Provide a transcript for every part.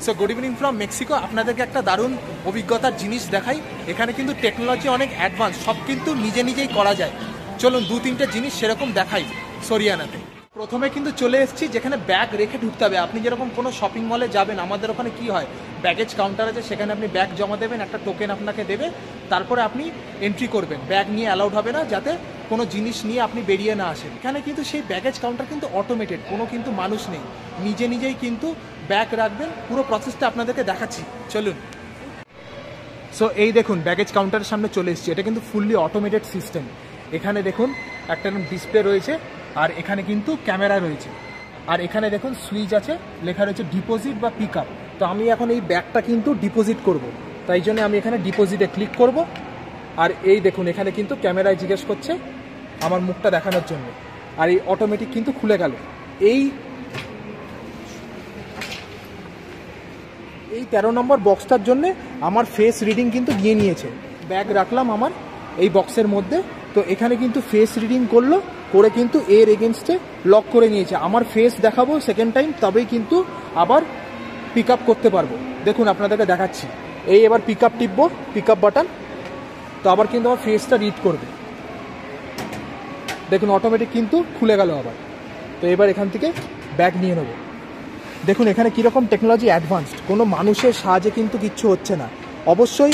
So good evening from Mexico. আপনাদেরকে একটা দারুণ অভিজ্ঞতার জিনিস দেখাই। এখানে কিন্তু টেকনোলজি অনেক অ্যাডভান্স, সব কিন্তু নিজে নিজেই করা যায়। চলুন 2-3টে জিনিস সেরকম দেখাই সরিয়ানাতে। প্রথমে কিন্তু চলে এসেছি যেখানে ব্যাগ রেখে ঢুকতে হবে। আপনি যেরকম কোনো শপিং মলে যাবেন, আমাদের ওখানে কি হয়, ব্যাগেজ কাউন্টার আছে, সেখানে আপনি ব্যাগ জমা দেবেন, একটা টোকেন আপনাকে দেবে, তারপরে আপনি এন্ট্রি করবেন। ব্যাগ নিয়ে অ্যালাউড হবে না, যাতে কোনো জিনিস নিয়ে আপনি বেরিয়ে না আসেন। এখানে কিন্তু সেই ব্যাগেজ কাউন্টার কিন্তু অটোমেটেড, কোনো কিন্তু মানুষ নেই, নিজে নিজেই কিন্তু ব্যাগ রাখবেন। পুরো প্রসেসটা আপনাদেরকে দেখাচ্ছি, চলুন। সো এই দেখুন ব্যাগেজ কাউন্টারের সামনে চলে এসেছি। এটা কিন্তু ফুললি অটোমেটেড সিস্টেম। এখানে দেখুন একটা ডিসপ্লে রয়েছে, আর এখানে কিন্তু ক্যামেরা রয়েছে, আর এখানে দেখুন সুইচ আছে, লেখা রয়েছে ডিপোজিট বা পিক আপ। তো আমি এখন এই ব্যাগটা কিন্তু ডিপোজিট করব, তাই জন্য আমি এখানে ডিপোজিটে ক্লিক করব। আর এই দেখুন এখানে কিন্তু ক্যামেরায় জিজ্ঞেস করছে আমার মুখটা দেখানোর জন্য, আর এই অটোমেটিক কিন্তু খুলে গেল। এই 13 নম্বর বক্সটার জন্য আমার ফেস রিডিং কিন্তু নিয়ে নিয়েছে। ব্যাগ রাখলাম আমার এই বক্সের মধ্যে, তো এখানে কিন্তু ফেস রিডিং করলো, করে কিন্তু এর এগেনস্টে লক করে নিয়েছে। আমার ফেস দেখাবো সেকেন্ড টাইম, তবেই কিন্তু আবার পিক আপ করতে পারবো। দেখুন আপনাদেরকে দেখাচ্ছি। এই এবার পিক আপ টিপবো, পিক আপ বাটন, তো আবার কিন্তু আমার ফেসটা রিড করবে। দেখুন অটোমেটিক কিন্তু খুলে গেল আবার। তো এবার এখান থেকে ব্যাগ নিয়ে নেবো। দেখুন এখানে কীরকম টেকনোলজি অ্যাডভান্সড, কোনো মানুষের সাহায্যে কিন্তু কিচ্ছু হচ্ছে না। অবশ্যই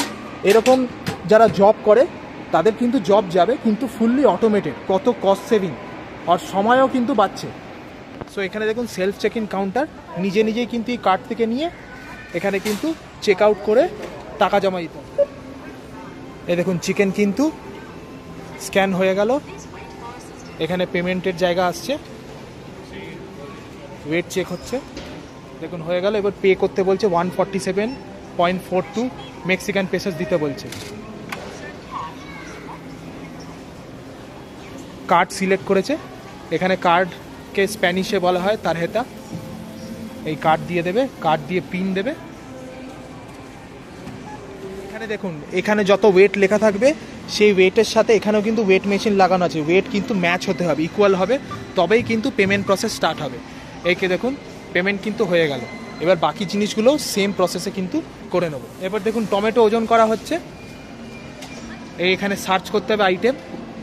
এরকম যারা জব করে তাদের কিন্তু জব যাবে, কিন্তু ফুললি অটোমেটেড, কত কস্ট সেভিং, আর সময়ও কিন্তু বাঁচছে। সো এখানে দেখুন সেলফ চেক ইন কাউন্টার, নিজে নিজেই কিন্তু এই কার্ড থেকে নিয়ে এখানে কিন্তু চেক আউট করে টাকা জমা দিতে হবে। এই দেখুন চিকেন কিন্তু স্ক্যান হয়ে গেল, এখানে পেমেন্টের জায়গা আসছে, ওয়েট চেক হচ্ছে, দেখুন হয়ে গেল। এবার পে করতে বলছে 147.42 মেক্সিকান পেসোস দিতে বলছে। কার্ড সিলেক্ট করেছে, এখানে কার্ডকে স্প্যানিশে বলা হয় তারহেতা। এই কার্ড দিয়ে দেবে, কার্ড দিয়ে পিন দেবে। এখানে দেখুন এখানে যত ওয়েট লেখা থাকবে সেই ওয়েটের সাথে এখানেও কিন্তু ওয়েট মেশিন লাগানো আছে। ওয়েট কিন্তু ম্যাচ হতে হবে, ইকুয়াল হবে, তবেই কিন্তু পেমেন্ট প্রসেস স্টার্ট হবে। এইকে দেখুন পেমেন্ট কিন্তু হয়ে গেল। এবার বাকি জিনিসগুলো সেম প্রসেসে কিন্তু করে নেব। এবার দেখুন টমেটো ওজন করা হচ্ছে। এখানে সার্চ করতে হবে আইটেম,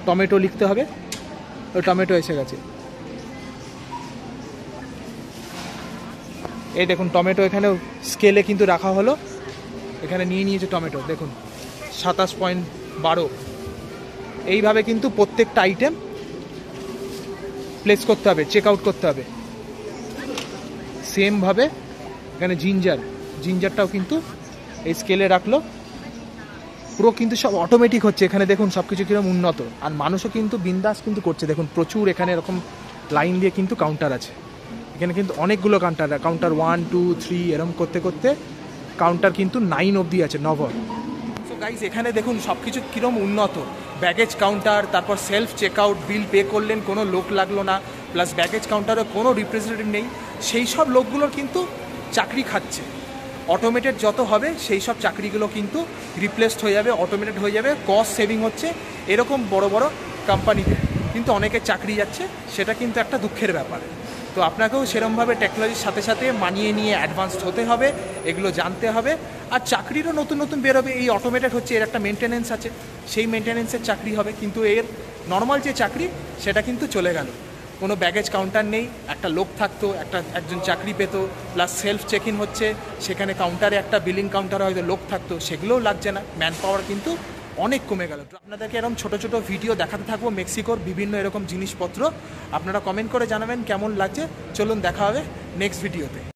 টমেটো লিখতে হবে, ওই টমেটো এসে গেছে। এই দেখুন টমেটো এখানে স্কেলে কিন্তু রাখা হলো, এখানে নিয়ে নিয়েছে টমেটো, দেখুন 27.12। এইভাবে কিন্তু প্রত্যেকটা আইটেম প্লেস করতে হবে, চেক আউট করতে হবে। সেমভাবে এখানে জিঞ্জারটাও কিন্তু এই স্কেলে রাখলো। পুরো কিন্তু সব অটোমেটিক হচ্ছে। এখানে দেখুন সব কিছু কীরকম উন্নত, আর মানুষও কিন্তু বিন্দাস কিন্তু করছে। দেখুন প্রচুর এখানে এরকম লাইন দিয়ে কিন্তু কাউন্টার আছে। এখানে কিন্তু অনেকগুলো কাউন্টার 1, 2, 3 এরকম করতে করতে কাউন্টার কিন্তু 9 অবধি আছে, 9। সো গাইজ এখানে দেখুন সব কিছু কীরকম উন্নত। ব্যাগেজ কাউন্টার, তারপর self check out, bill pay করলেন, কোনো লোক লাগলো না, প্লাস ব্যাগেজ কাউন্টারে কোনো রিপ্রেজেন্টেটিভ নেই। সেই সব লোকগুলোর কিন্তু চাকরি খাচ্ছে। অটোমেটেড যত হবে সেই সব চাকরিগুলো কিন্তু রিপ্লেসড হয়ে যাবে, অটোমেটেড হয়ে যাবে, কস্ট সেভিং হচ্ছে। এরকম বড় বড় কোম্পানিতে কিন্তু অনেকের চাকরি যাচ্ছে, সেটা কিন্তু একটা দুঃখের ব্যাপার। তো আপনাকেও সেরকমভাবে টেকনোলজির সাথে সাথে মানিয়ে নিয়ে অ্যাডভান্সড হতে হবে, এগুলো জানতে হবে। আর চাকরিরও নতুন নতুন বেরোবে। এই অটোমেটেড হচ্ছে, এর একটা মেনটেনেন্স আছে, সেই মেনটেনেন্সের চাকরি হবে, কিন্তু এর নর্মাল যে চাকরি সেটা কিন্তু চলে গেল। কোনো ব্যাগেজ কাউন্টার নেই, একটা লোক থাকতো, একজন চাকরি পেতো, প্লাস সেলফ চেক ইন হচ্ছে, সেখানে কাউন্টারে একটা বিলিং কাউন্টারে হয়তো লোক থাকতো, সেগুলোও লাগছে না। ম্যান পাওয়ার কিন্তু অনেক কমে গেল। আপনাদেরকে এরকম ছোটো ছোটো ভিডিও দেখাতে থাকবো মেক্সিকোর বিভিন্ন এরকম জিনিসপত্র। আপনারা কমেন্ট করে জানাবেন কেমন লাগছে। চলুন দেখা হবে নেক্সট ভিডিওতে।